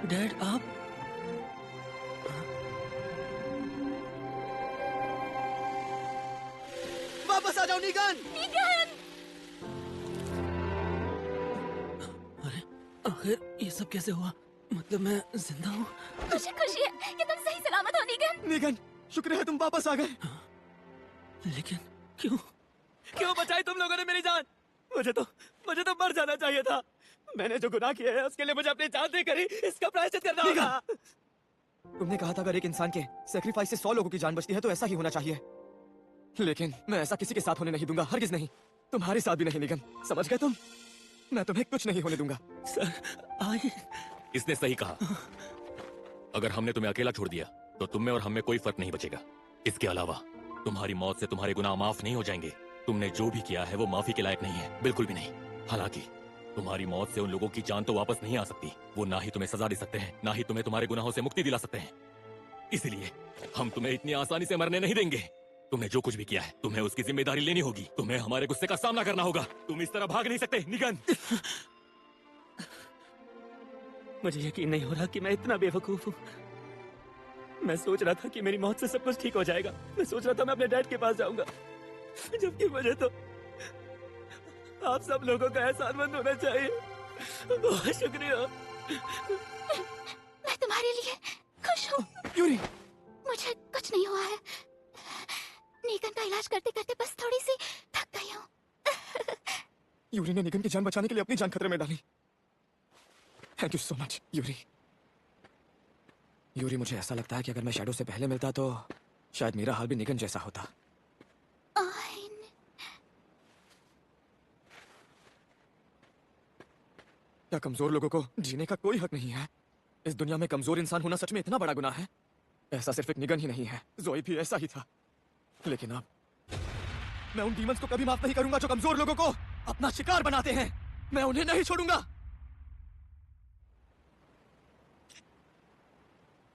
Dad आप? वापस आ जाओ नीगन! अरे आखिर ये सब कैसे हुआ? मतलब मैं जिंदा हूँ? मुझे खुशी है कि तुम सही सलामत हो नीगन। नीगन, शुक्र है तुम वापस आ गए। लेकिन क्यों? क्यों बचाई तुम लोगों ने मेरी जान? मुझे तो मर जाना चाहिए था। मैंने जो गुनाह किया है उसके लिए मुझे अपनी जान देकर ही इसका प्रायश्चित करना होगा। तुमने कहा था अगर एक इंसान के सैक्रिफाइस से 100 लोगों की जान बचती है तो ऐसा ही होना चाहिए, लेकिन मैं ऐसा किसी के साथ होने नहीं दूंगा, हरगिज नहीं। तुम्हारे साथ भी नहीं नीगन, समझ गए तुम? मैं तुम्हें कुछ नहीं होने दूंगा। Sir I. इसने सही कहा। अगर हमने तुम्हें अकेला छोड़ दिया तो तुम में और हम में कोई फर्क नहीं बचेगा। इसके अलावा तुम्हारी मौत से तुम्हारे गुनाह माफ नहीं हो जाएंगे। तुमने जो भी किया है वो माफी के लायक नहीं है, बिल्कुल भी नहीं। हालांकि तुम्हारी मौत से उन लोगों की जान तो वापस नहीं आ सकती। वो ना ही तुम्हें सजा दे सकते हैं, ना ही तुम्हें तुम्हारे गुनाहों से मुक्ति दिला सकते हैं। इसलिए हम तुम्हें इतनी आसानी से मरने नहीं देंगे। तुमने जो कुछ भी किया है तुम्हें उसकी जिम्मेदारी लेनी होगी। तुम्हें हमारे गुस्से का सामना करना होगा। तुम इस तरह भाग नहीं सकते निगन। मुझे यकीन नहीं हो रहा कि मैं इतना बेवकूफ हूँ। मैं सोच रहा था कि मेरी मौत से सब कुछ ठीक हो जाएगा। मैं सोच रहा था मैं अपने डैड के पास जाऊंगा, जबकि मुझे तो आप सब लोगों का एहसानमंद होना चाहिए। बहुत शुक्रिया। मैं तुम्हारे लिए खुश हूँ। यूरी, मुझे कुछ नहीं हुआ है। नीगन का इलाज करते करते बस थोड़ी सी थक गई हूँ। यूरी ने नीगन की जान बचाने के लिए अपनी जान खतरे में डाली। Thank you so much Yuri. Yuri, मुझे ऐसा लगता है कि अगर मैं शैडो से पहले मिलता तो शायद मेरा हाल भी निगन जैसा होता। आइन। क्या कमजोर लोगों को जीने का कोई हक नहीं है? इस दुनिया में कमजोर इंसान होना सच में इतना बड़ा गुनाह है? ऐसा सिर्फ एक निगन ही नहीं है, जोई भी ऐसा ही था। लेकिन अब मैं उन डीमंस को कभी माफ नहीं करूंगा जो कमजोर लोगों को अपना शिकार बनाते हैं। मैं उन्हें नहीं छोड़ूंगा।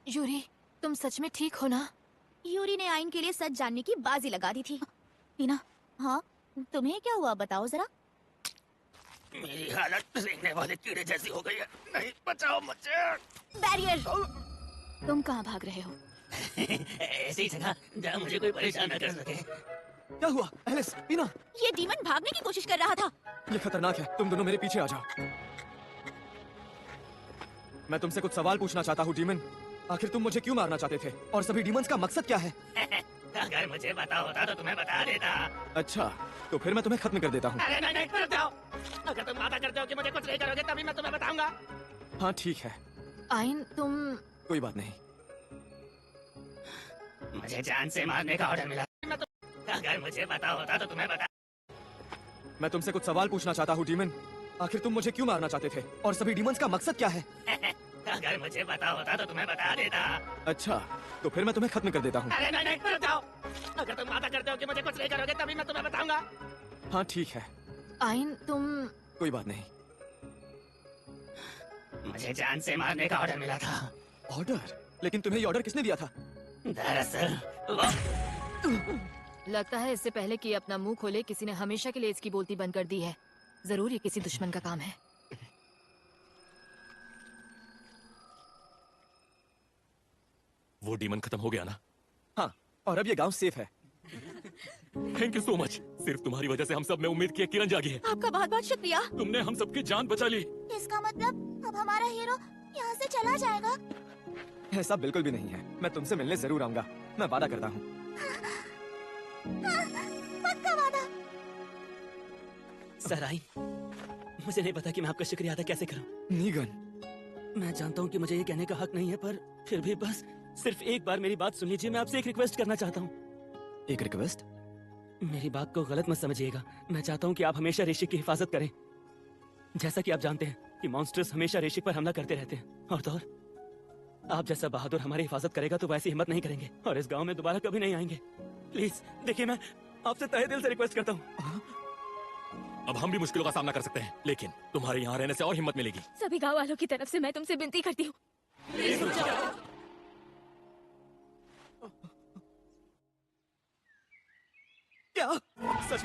यूरी, तुम सच में ठीक हो ना? यूरी ने आइन के लिए सच जानने की बाजी लगा दी थी। टीना, हाँ तुम्हें क्या हुआ बताओ जरा। मेरी हालत रेंगने वाले कीड़े जैसी हो गई है। नहीं, बचाओ मुझे। बैरियर। तुम कहाँ भाग रहे हो? ऐसी जगह जहाँ मुझे कोई परेशान न कर सके। क्या हुआ एलिस, टीना? ये डीमन भागने की कोशिश कर रहा था। ये खतरनाक है, तुम दोनों मेरे पीछे आ जाओ। मैं तुमसे कुछ सवाल पूछना चाहता हूँ डीमन। आखिर तुम मुझे क्यों मारना चाहते थे और सभी डीमंस का मकसद क्या है? अगर मुझे पता होता तो तुम्हें बता देता। अच्छा, तो फिर मैं तुम्हें खत्म कर देता हूँ। अरे नहीं, रुक जाओ। अगर तुम वादा करते हो कि मुझे कुछ नहीं करोगे तभी मैं तुम्हें बताऊंगा। हाँ ठीक है, आइन तुम। कोई बात नहीं। मुझे जान से मारने का ऑर्डर मिला। अगर मुझे पता होता तो तुम्हें बता। मैं तुमसे कुछ सवाल पूछना चाहता हूँ डीमन। आखिर तुम मुझे क्यों मारना चाहते थे और सभी डीमंस का मकसद क्या है? अगर मुझे पता होता तो तुम्हें बता देता। अच्छा, तो फिर मैं तुम्हें खत्म कर देता हूँ। अरे नहीं, रुक जाओ। अगर तुम वादा करते हो कि मुझे कुछ नहीं करोगे तभी मैं तुम्हें बताऊंगा। हाँ ठीक है, आइन तुम। कोई बात नहीं। मुझे जान से मारने का ऑर्डर मिला था। ऑर्डर? लेकिन तुम्हें ये ऑर्डर किसने दिया था? दरअसल लगता है इससे पहले कि ये अपना मुंह खोले किसी ने हमेशा के लिए इसकी बोलती बंद कर दी है। जरूर ये किसी दुश्मन का काम है। वो डीमन खत्म हो गया ना? हाँ, और अब ये गांव सेफ है। Thank you so much. सिर्फ तुम्हारी वजह से हम सब ने उम्मीद की किरण जागी है। आपका बहुत बहुत शुक्रिया। तुमने हम सबकी जान बचा ली। इसका मतलब अब हमारा हीरो यहाँ से चला जाएगा? ऐसा बिल्कुल भी नहीं है। मैं तुमसे मिलने जरूर आऊंगा, मैं वादा करता हूँ। पक्का वादा। सर आई, मुझे नहीं पता कि मैं आपका शुक्रिया अदा कैसे करूं। नीगन, मैं जानता हूं कि मुझे ये कहने का हक नहीं है, पर फिर भी बस सिर्फ एक बार मेरी बात सुन लीजिए। मैं आपसे एक रिक्वेस्ट करना चाहता हूं। एक रिक्वेस्ट? मेरी बात को गलत मत समझिएगा। मैं चाहता हूं कि आप हमेशा रेशिक की हिफाजत करें। जैसा कि आप जानते हैं कि मॉन्स्टर्स हमेशा रेशिक पर हमला करते रहते हैं, और तो और आप जैसा बहादुर हमारी हिफाजत करेगा तो वैसी हिम्मत नहीं करेंगे और इस गांव में दोबारा कभी नहीं आएंगे। प्लीज देखिए, मैं आपसे तहे दिल से रिक्वेस्ट करता हूँ। अब हम भी मुश्किलों का सामना कर सकते हैं, लेकिन तुम्हारे यहाँ रहने से और हिम्मत मिलेगी। सभी गाँव वालों की तरफ से मैं तुमसे विनती करती हूँ। क्या सच में